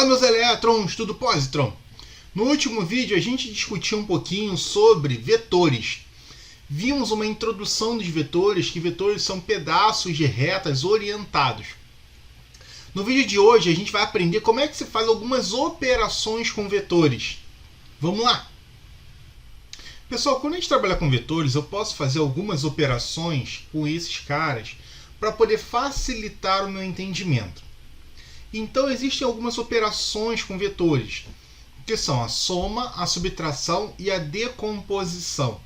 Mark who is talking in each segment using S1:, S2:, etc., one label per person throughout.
S1: Fala, meus elétrons, tudo positron? No último vídeo a gente discutiu um pouquinho sobre vetores. Vimos uma introdução dos vetores, que vetores são pedaços de retas orientados. No vídeo de hoje a gente vai aprender como é que se faz algumas operações com vetores. Vamos lá! Pessoal, quando a gente trabalha com vetores, eu posso fazer algumas operações com esses caras para poder facilitar o meu entendimento. Então existem algumas operações com vetores, que são a soma, a subtração e a decomposição.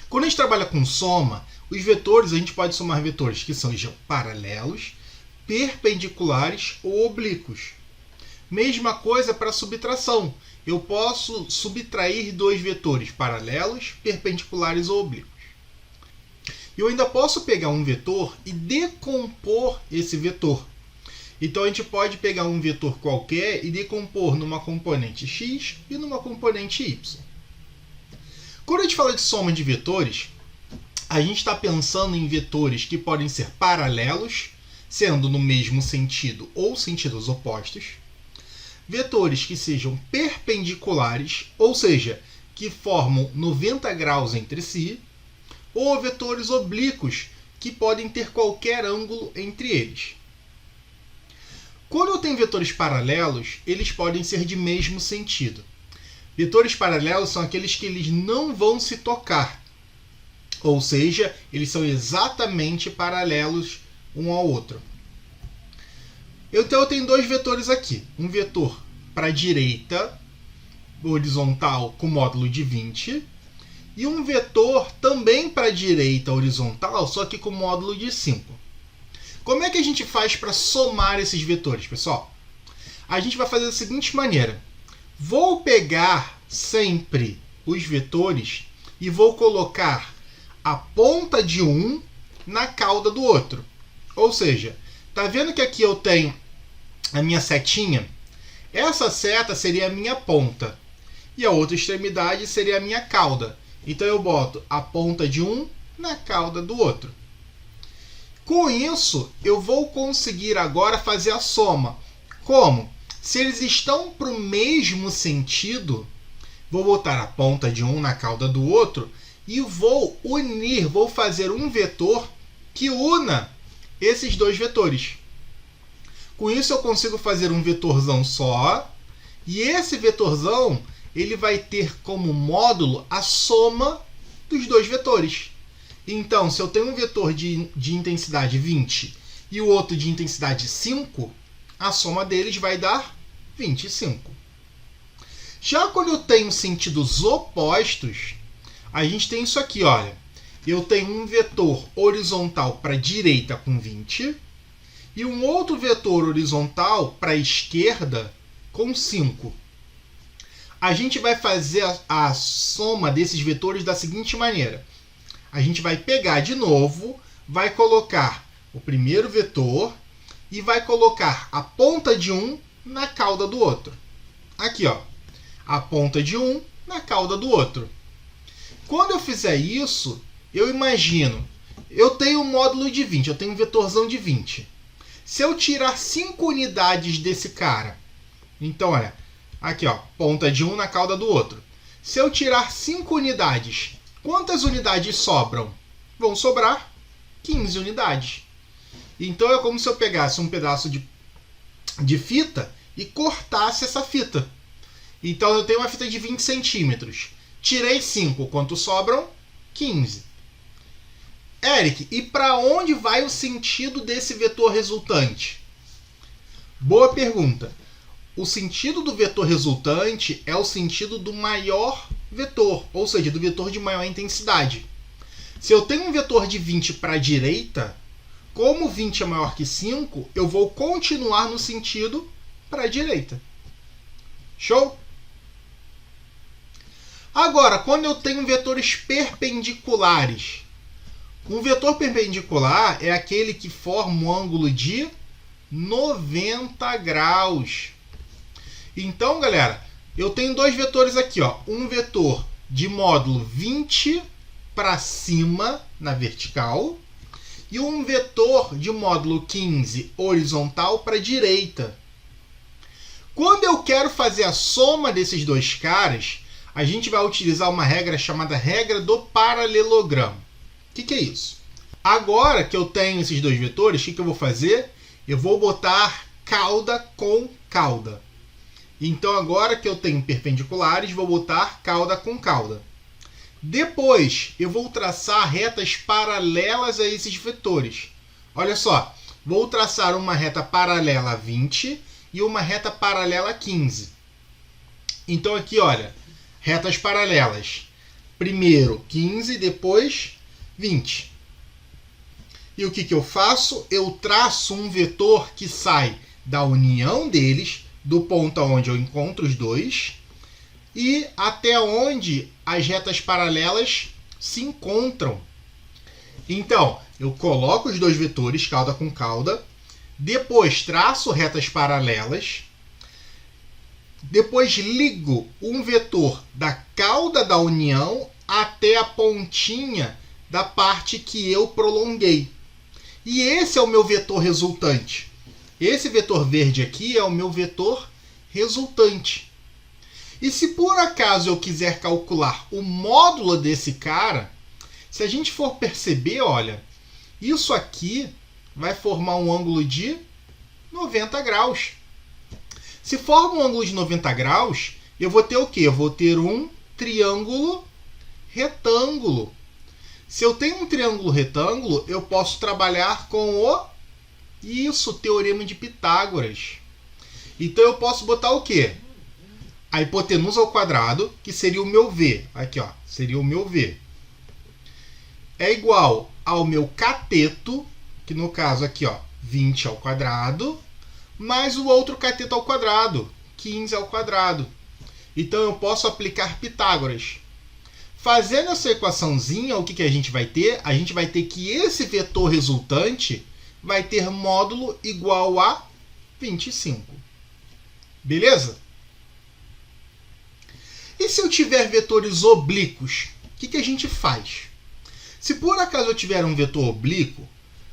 S1: Quando a gente trabalha com soma, os vetores, a gente pode somar vetores que sejam paralelos, perpendiculares ou oblíquos. Mesma coisa para subtração. Eu posso subtrair dois vetores paralelos, perpendiculares ou oblíquos. Eu ainda posso pegar um vetor e decompor esse vetor. Então a gente pode pegar um vetor qualquer e decompor numa componente x e numa componente y. Quando a gente fala de soma de vetores, a gente está pensando em vetores que podem ser paralelos, sendo no mesmo sentido ou sentidos opostos. Vetores que sejam perpendiculares, ou seja, que formam 90 graus entre si, ou vetores oblíquos, que podem ter qualquer ângulo entre eles. Quando eu tenho vetores paralelos, eles podem ser de mesmo sentido. Vetores paralelos são aqueles que eles não vão se tocar, ou seja, eles são exatamente paralelos um ao outro. Então eu tenho dois vetores aqui, um vetor para a direita, horizontal, com módulo de 20, e um vetor também para a direita, horizontal, só que com módulo de 5. Como é que a gente faz para somar esses vetores, pessoal? A gente vai fazer da seguinte maneira. Vou pegar sempre os vetores e vou colocar a ponta de um na cauda do outro. Ou seja, tá vendo que aqui eu tenho a minha setinha? Essa seta seria a minha ponta e a outra extremidade seria a minha cauda. Então eu boto a ponta de um na cauda do outro. Com isso, eu vou conseguir agora fazer a soma. Como? Se eles estão para o mesmo sentido, vou botar a ponta de um na cauda do outro e vou unir, vou fazer um vetor que una esses dois vetores. Com isso, eu consigo fazer um vetorzão só, e esse vetorzão ele vai ter como módulo a soma dos dois vetores. Então, se eu tenho um vetor de intensidade 20 e o outro de intensidade 5, a soma deles vai dar 25. Já quando eu tenho sentidos opostos, a gente tem isso aqui, olha. Eu tenho um vetor horizontal para a direita com 20 e um outro vetor horizontal para a esquerda com 5. A gente vai fazer a soma desses vetores da seguinte maneira. A gente vai pegar de novo, vai colocar o primeiro vetor e vai colocar a ponta de um na cauda do outro. Aqui, ó, a ponta de um na cauda do outro. Quando eu fizer isso, eu imagino, eu tenho um módulo de 20, eu tenho um vetorzão de 20. Se eu tirar 5 unidades desse cara, então, olha, aqui, ó, ponta de um na cauda do outro. Se eu tirar 5 unidades, quantas unidades sobram? Vão sobrar 15 unidades. Então é como se eu pegasse um pedaço de fita e cortasse essa fita. Então eu tenho uma fita de 20 centímetros. Tirei 5, quantos sobram? 15. Eric, e para onde vai o sentido desse vetor resultante? Boa pergunta. O sentido do vetor resultante é o sentido do maior vetor, ou seja, do vetor de maior intensidade. Se eu tenho um vetor de 20 para a direita, como 20 é maior que 5, eu vou continuar no sentido para a direita. Show? Agora, quando eu tenho vetores perpendiculares, um vetor perpendicular é aquele que forma um ângulo de 90 graus. Então, galera, eu tenho dois vetores aqui, ó. Um vetor de módulo 20 para cima na vertical e um vetor de módulo 15 horizontal para a direita. Quando eu quero fazer a soma desses dois caras, a gente vai utilizar uma regra chamada regra do paralelogramo. O que é isso? Agora que eu tenho esses dois vetores, o que eu vou fazer? Eu vou botar cauda com cauda. Então, agora que eu tenho perpendiculares, vou botar cauda com cauda. Depois, eu vou traçar retas paralelas a esses vetores. Olha só, vou traçar uma reta paralela a 20 e uma reta paralela a 15. Então, aqui, olha, retas paralelas. Primeiro 15, depois 20. E o que eu faço? Eu traço um vetor que sai da união deles, do ponto onde eu encontro os dois, e até onde as retas paralelas se encontram. Então, eu coloco os dois vetores, cauda com cauda, depois traço retas paralelas, depois ligo um vetor da cauda da união até a pontinha da parte que eu prolonguei. E esse é o meu vetor resultante. Esse vetor verde aqui é o meu vetor resultante. E se por acaso eu quiser calcular o módulo desse cara, se a gente for perceber, olha, isso aqui vai formar um ângulo de 90 graus. Se forma um ângulo de 90 graus, eu vou ter o quê? Eu vou ter um triângulo retângulo. Se eu tenho um triângulo retângulo, eu posso trabalhar com o teorema de Pitágoras. Então eu posso botar o quê? A hipotenusa ao quadrado, que seria o meu V. Aqui, ó, seria o meu V. É igual ao meu cateto, que no caso aqui, ó, 20 ao quadrado, mais o outro cateto ao quadrado, 15 ao quadrado. Então eu posso aplicar Pitágoras. Fazendo essa equaçãozinha, o que a gente vai ter? A gente vai ter que esse vetor resultante vai ter módulo igual a 25. Beleza? E se eu tiver vetores oblíquos, o que a gente faz? Se por acaso eu tiver um vetor oblíquo,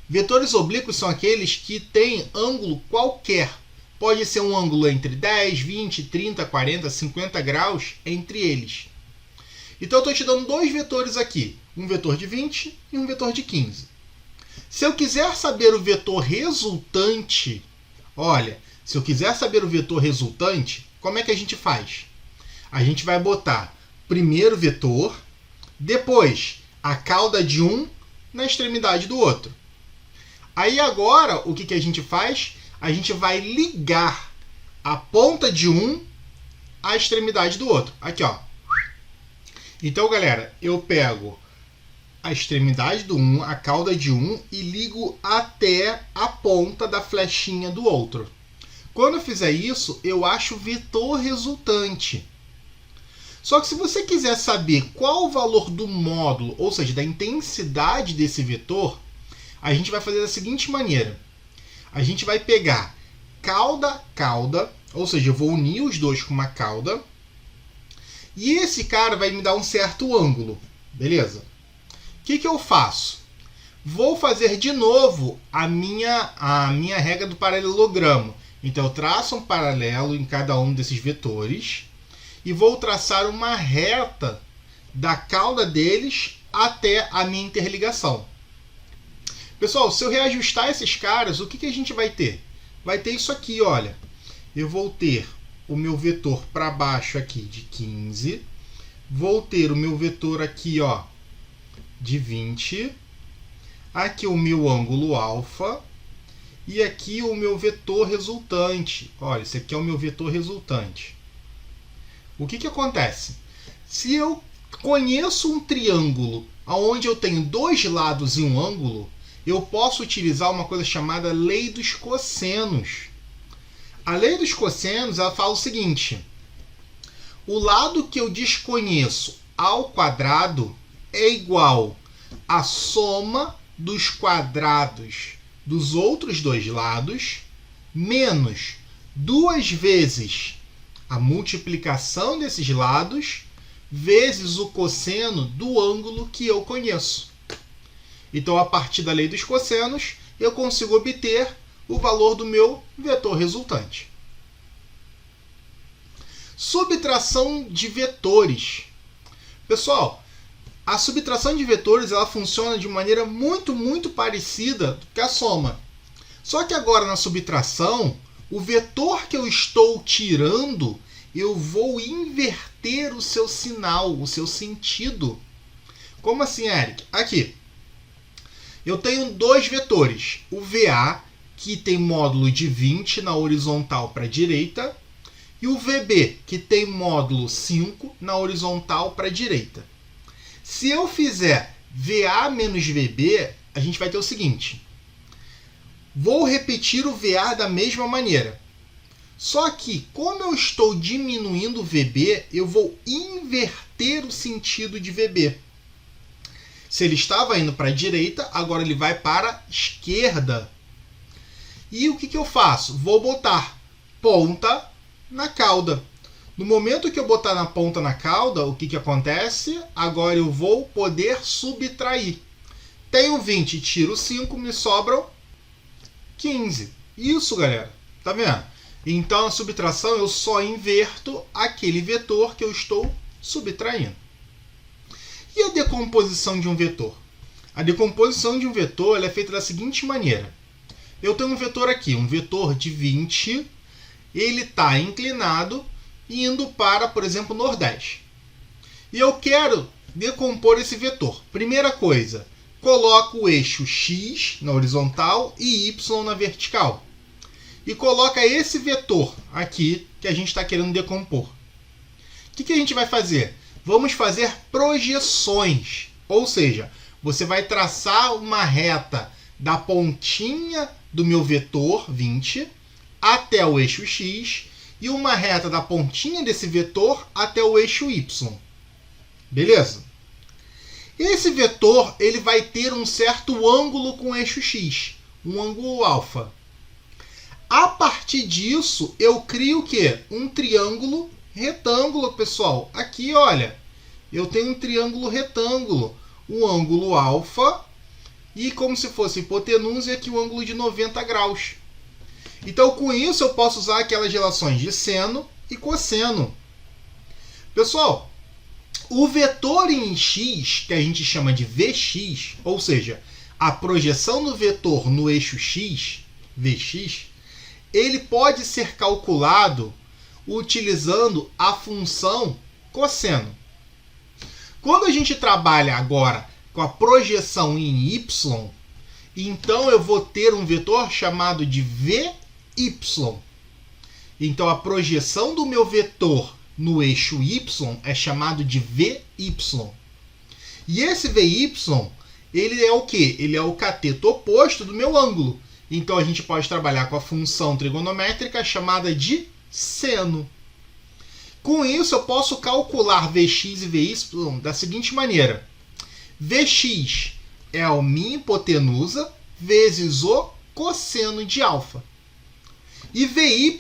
S1: vetores oblíquos são aqueles que têm ângulo qualquer. Pode ser um ângulo entre 10, 20, 30, 40, 50 graus entre eles. Então eu estou te dando dois vetores aqui, um vetor de 20 e um vetor de 15. Se eu quiser saber o vetor resultante, olha, se eu quiser saber o vetor resultante, como é que a gente faz? A gente vai botar primeiro vetor, depois a cauda de um na extremidade do outro. Aí agora, o que a gente faz? A gente vai ligar a ponta de um à extremidade do outro. Aqui, ó. Então, galera, eu pego a extremidade do um, a cauda de um, e ligo até a ponta da flechinha do outro. Quando eu fizer isso, eu acho o vetor resultante. Só que se você quiser saber qual o valor do módulo, ou seja, da intensidade desse vetor, a gente vai fazer da seguinte maneira. A gente vai pegar cauda, cauda, ou seja, eu vou unir os dois com uma cauda, e esse cara vai me dar um certo ângulo, beleza? O que eu faço? Vou fazer de novo a minha regra do paralelogramo. Então eu traço um paralelo em cada um desses vetores e vou traçar uma reta da cauda deles até a minha interligação. Pessoal, se eu reajustar esses caras, o que a gente vai ter? Vai ter isso aqui, olha. Eu vou ter o meu vetor para baixo aqui de 15. Vou ter o meu vetor aqui, ó, de 20. Aqui o meu ângulo alfa. E aqui o meu vetor resultante. Olha, esse aqui é o meu vetor resultante. O que acontece? Se eu conheço um triângulo onde eu tenho dois lados e um ângulo, eu posso utilizar uma coisa chamada lei dos cossenos. A lei dos cossenos, ela fala o seguinte: o lado que eu desconheço ao quadrado é igual à soma dos quadrados dos outros dois lados menos duas vezes a multiplicação desses lados vezes o cosseno do ângulo que eu conheço. Então, a partir da lei dos cossenos, eu consigo obter o valor do meu vetor resultante. Subtração de vetores. Pessoal, a subtração de vetores ela funciona de maneira muito parecida com a soma. Só que agora na subtração, o vetor que eu estou tirando, eu vou inverter o seu sinal, o seu sentido. Como assim, Eric? Aqui, eu tenho dois vetores. O VA, que tem módulo de 20 na horizontal para a direita, e o VB, que tem módulo 5 na horizontal para a direita. Se eu fizer VA menos VB, a gente vai ter o seguinte. Vou repetir o VA da mesma maneira. Só que, como eu estou diminuindo o VB, eu vou inverter o sentido de VB. Se ele estava indo para a direita, agora ele vai para a esquerda. E o que eu faço? Vou botar ponta na cauda. No momento que eu botar na ponta na cauda, o que acontece? Agora eu vou poder subtrair. Tenho 20, tiro 5, me sobram 15. Isso, galera. Tá vendo? Então, na subtração, eu só inverto aquele vetor que eu estou subtraindo. E a decomposição de um vetor? A decomposição de um vetor ela é feita da seguinte maneira. Eu tenho um vetor aqui, um vetor de 20, ele está inclinado, indo para, por exemplo, Nordeste. E eu quero decompor esse vetor. Primeira coisa, coloco o eixo X na horizontal e Y na vertical. E coloca esse vetor aqui que a gente está querendo decompor. O que a gente vai fazer? Vamos fazer projeções. Ou seja, você vai traçar uma reta da pontinha do meu vetor 20 até o eixo X e uma reta da pontinha desse vetor até o eixo Y. Beleza? Esse vetor ele vai ter um certo ângulo com o eixo X, um ângulo alfa. A partir disso, eu crio o quê? Um triângulo retângulo, pessoal. Aqui, olha, eu tenho um triângulo retângulo, o ângulo alfa e como se fosse hipotenusa aqui o ângulo de 90 graus. Então, com isso, eu posso usar aquelas relações de seno e cosseno. Pessoal, o vetor em x, que a gente chama de Vx, ou seja, a projeção do vetor no eixo x, Vx, ele pode ser calculado utilizando a função cosseno. Quando a gente trabalha agora com a projeção em y, então eu vou ter um vetor chamado de Vy. Então a projeção do meu vetor no eixo y é chamado de Vy. E esse Vy, ele é o quê? Ele é o cateto oposto do meu ângulo. Então a gente pode trabalhar com a função trigonométrica chamada de seno. Com isso eu posso calcular Vx e Vy da seguinte maneira. Vx é a minha hipotenusa vezes o cosseno de alfa. E Vy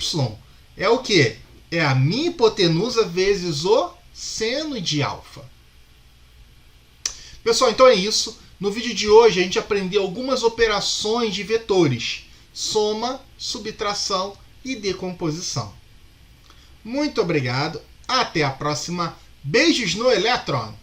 S1: é o quê? É a minha hipotenusa vezes o seno de alfa. Pessoal, então é isso. No vídeo de hoje a gente aprendeu algumas operações de vetores. Soma, subtração e decomposição. Muito obrigado. Até a próxima. Beijos no elétron!